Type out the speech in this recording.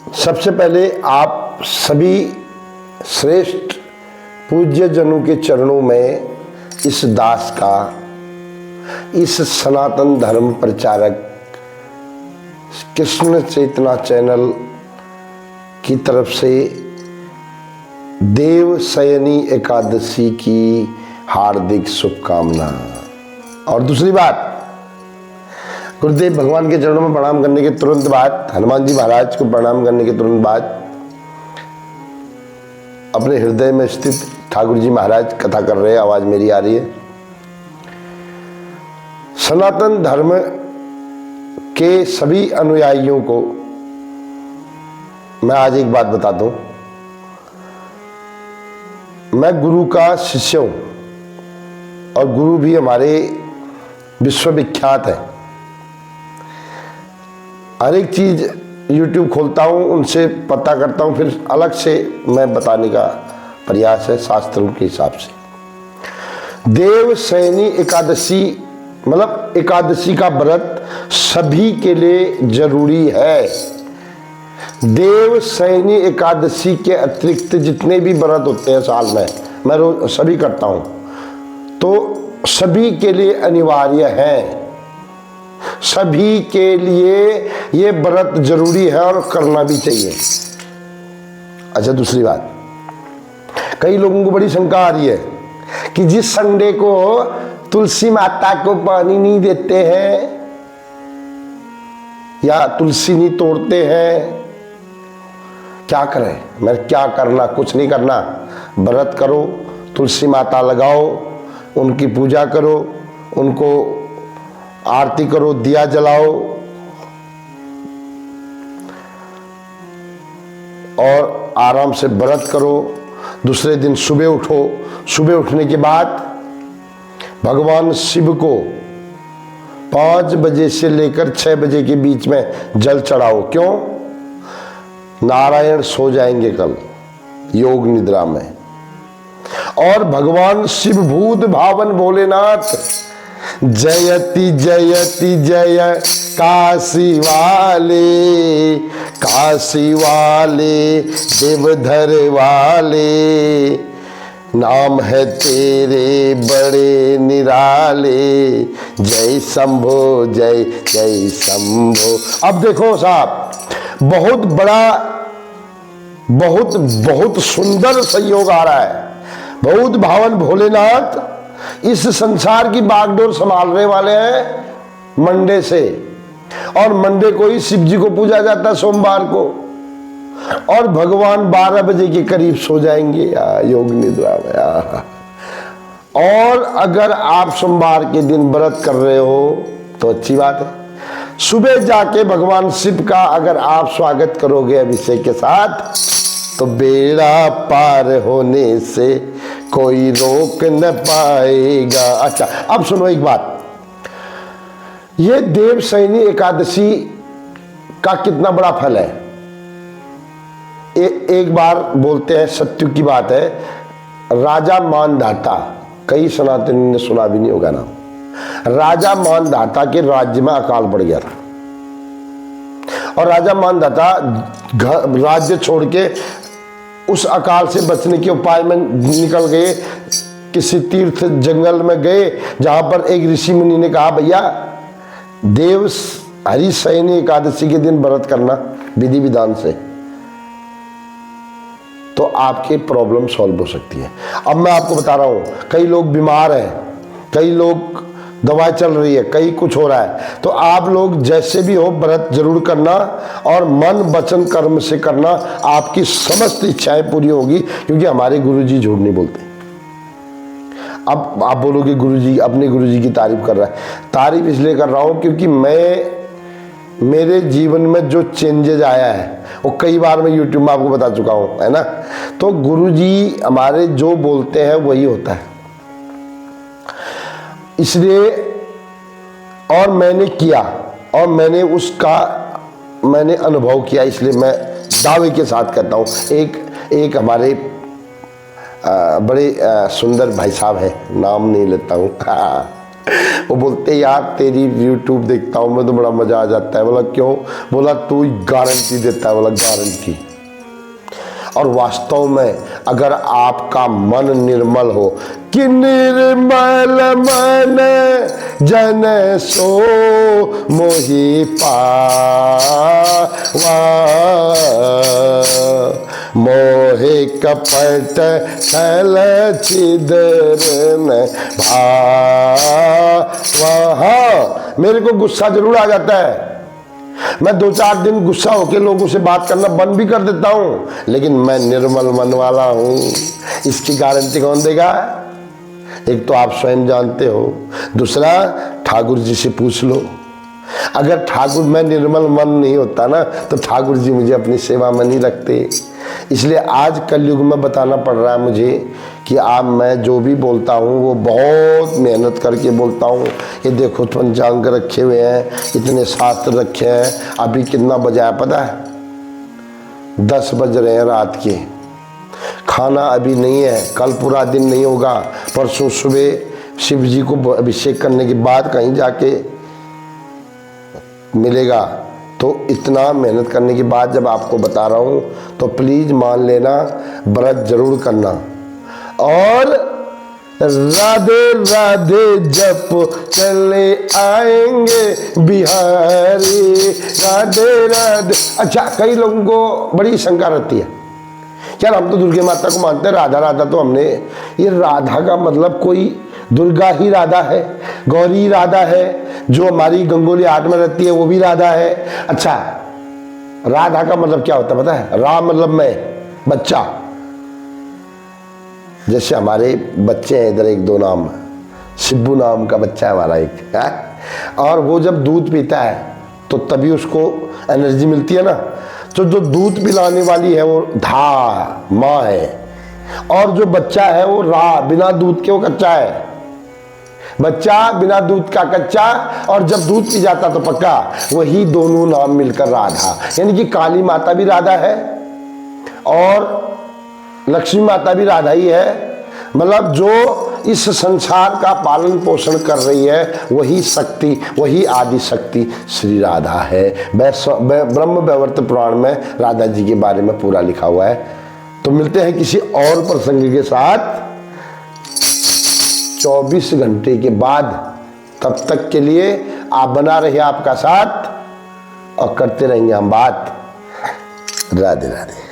सबसे पहले आप सभी श्रेष्ठ पूज्य जनों के चरणों में इस दास का, इस सनातन धर्म प्रचारक कृष्ण चेतना चैनल की तरफ से देवशयनी एकादशी की हार्दिक शुभकामना। और दूसरी बात, गुरुदेव भगवान के चरणों में प्रणाम करने के तुरंत बाद, हनुमान जी महाराज को प्रणाम करने के तुरंत बाद अपने हृदय में स्थित ठाकुर जी महाराज कथा कर रहे हैं। आवाज मेरी आ रही है। सनातन धर्म के सभी अनुयायियों को मैं आज एक बात बता दूं। मैं गुरु का शिष्य हूं और गुरु भी हमारे विश्वविख्यात है। हर एक चीज YouTube खोलता हूँ, उनसे पता करता हूँ, फिर अलग से मैं बताने का प्रयास है शास्त्रों के हिसाब से। देवशयनी एकादशी मतलब एकादशी का व्रत सभी के लिए जरूरी है। देवशयनी एकादशी के अतिरिक्त जितने भी व्रत होते हैं साल में, मैं रोज सभी करता हूँ, तो सभी के लिए अनिवार्य है। सभी के लिए ये व्रत जरूरी है और करना भी चाहिए। अच्छा, दूसरी बात, कई लोगों को बड़ी शंका आ रही है कि जिस संडे को तुलसी माता को पानी नहीं देते हैं या तुलसी नहीं तोड़ते हैं, क्या करें? मैं क्या करना, कुछ नहीं करना। व्रत करो, तुलसी माता लगाओ, उनकी पूजा करो, उनको आरती करो, दिया जलाओ और आराम से व्रत करो। दूसरे दिन सुबह उठो, सुबह उठने के बाद भगवान शिव को 5 बजे से लेकर 6 बजे के बीच में जल चढ़ाओ। क्यों? नारायण सो जाएंगे कल योग निद्रा में। और भगवान शिव भूत भावन भोलेनाथ जयति जयति जय काशी वाले देवधर वाले, नाम है तेरे बड़े निराले, जय शंभो जय जय शंभो। अब देखो साहब, बहुत बड़ा, बहुत सुंदर संयोग आ रहा है। बहुत भावन भोलेनाथ इस संसार की बागडोर संभालने वाले हैं मंडे से, और मंडे को ही शिव जी को पूजा जाता है, सोमवार को। और भगवान 12 बजे के करीब सो जाएंगे योग निद्रा में। और अगर आप सोमवार के दिन व्रत कर रहे हो तो अच्छी बात है। सुबह जाके भगवान शिव का अगर आप स्वागत करोगे अभिषेक के साथ, तो बेड़ा पार होने से कोई रोक न पाएगा। अच्छा, अब सुनो एक बात, ये देवशयनी एकादशी का कितना बड़ा फल है। एक बार बोलते हैं, सत्य की बात है, राजा मानधाता, कई सनातनी ने सुना भी नहीं होगा ना। राजा मानधाता के राज्य में अकाल पड़ गया था और राजा मानधाता राज्य छोड़ के उस अकाल से बचने के उपाय में निकल गए। किसी तीर्थ जंगल में गए जहां पर एक ऋषि मुनि ने कहा, भैया देव हरिशयनी एकादशी के दिन व्रत करना विधि विधान से, तो आपके प्रॉब्लम सॉल्व हो सकती है। अब मैं आपको बता रहा हूं, कई लोग बीमार हैं, कई लोग दवाई चल रही है, कई कुछ हो रहा है, तो आप लोग जैसे भी हो व्रत जरूर करना और मन वचन कर्म से करना। आपकी समस्त इच्छाएं पूरी होगी, क्योंकि हमारे गुरुजी झूठ नहीं बोलते। अब आप बोलोगे गुरुजी, अपने गुरुजी की तारीफ कर रहा है। तारीफ इसलिए कर रहा हूं क्योंकि मेरे जीवन में जो चेंजेज आया है वो कई बार मैं YouTube में आपको बता चुका हूं, है ना। तो गुरुजी हमारे जो बोलते हैं वही होता है, इसलिए। और मैंने किया और मैंने अनुभव किया, इसलिए मैं दावे के साथ कहता हूँ। एक हमारे बड़े सुंदर भाई साहब हैं, नाम नहीं लेता हूँ, वो बोलते यार तेरी यूट्यूब देखता हूँ मैं तो बड़ा मजा आ जाता है। बोला क्यों? बोला तू गारंटी देता है। बोला गारंटी। और वास्तव में अगर आपका मन निर्मल हो कि निर्मल मन जन सो मोहि पावा, मोहे कपट छल छिद्र भावा। मेरे को गुस्सा जरूर आ जाता है, मैं 2-4 दिन गुस्सा होकर लोगों से बात करना बंद भी कर देता हूं, लेकिन मैं निर्मल मन वाला हूं। इसकी गारंटी कौन देगा? एक तो आप स्वयं जानते हो, दूसरा ठाकुर जी से पूछ लो। अगर ठाकुर मैं निर्मल मन नहीं होता ना तो ठाकुर जी मुझे अपनी सेवा में नहीं रखते। इसलिए आज कलयुग में बताना पड़ रहा है मुझे कि आप मैं जो भी बोलता हूँ वो बहुत मेहनत करके बोलता हूँ। ये देखो पंचांग रखे हुए हैं, इतने शास्त्र रखे हैं। अभी कितना बजा है पता है? 10 बज रहे हैं रात के। खाना अभी नहीं है, कल पूरा दिन नहीं होगा, परसों सुबह शिव जी को अभिषेक करने के बाद कहीं जाके मिलेगा। तो इतना मेहनत करने के बाद जब आपको बता रहा हूँ तो प्लीज मान लेना, व्रत जरूर करना। और राधे राधे जप चले आएंगे बिहारी, राधे राधे। अच्छा, कई लोगों को बड़ी शंका रहती है, यार हम तो दुर्गा माता को मानते हैं, राधा राधा तो हमने, ये राधा का मतलब कोई दुर्गा ही राधा है, गौरी राधा है, जो हमारी गंगोली आर्ट में रहती है वो भी राधा है। अच्छा, राधा का मतलब क्या होता है पता है? राम मतलब मैं, बच्चा। जैसे हमारे बच्चे हैं इधर, 1-2 नाम, शिब्बू नाम का बच्चा है हमारा एक है? और वो जब दूध पीता है तो तभी उसको एनर्जी मिलती है ना। तो जो दूध पिलाने वाली है वो धा माँ है, और जो बच्चा है वो रा, बिना दूध के वो कच्चा है। बच्चा बिना दूध का कच्चा, और जब दूध पी जाता तो पक्का। वही दोनों नाम मिलकर राधा। यानी कि काली माता भी राधा है और लक्ष्मी माता भी राधा ही है। मतलब जो इस संसार का पालन पोषण कर रही है वही शक्ति, वही आदि शक्ति श्री राधा है। ब्रह्म वैवर्त पुराण में राधा जी के बारे में पूरा लिखा हुआ है। तो मिलते हैं किसी और प्रसंग के साथ 24 घंटे के बाद। तब तक के लिए आप बना रहिए आपका साथ और करते रहेंगे हम बात। राधे राधे।